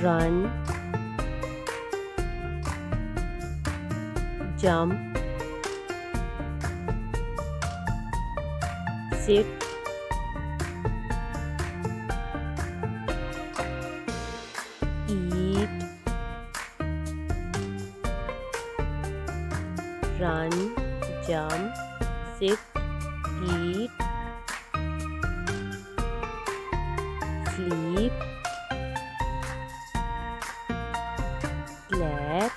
run, jump, sit, eat, run, jump, sit, eat, sleep, clap,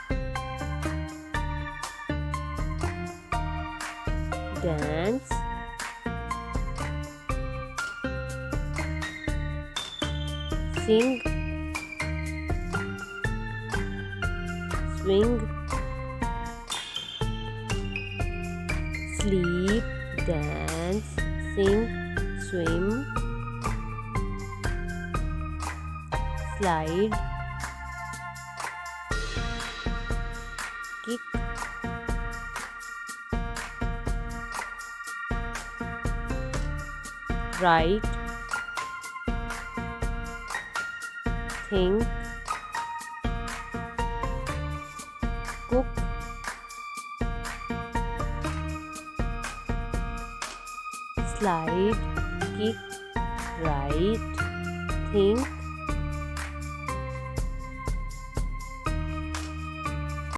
dance, sing, swing, sleep, dance, sing, swim, slide, kick, write, think, cook, slide, kick, write, think,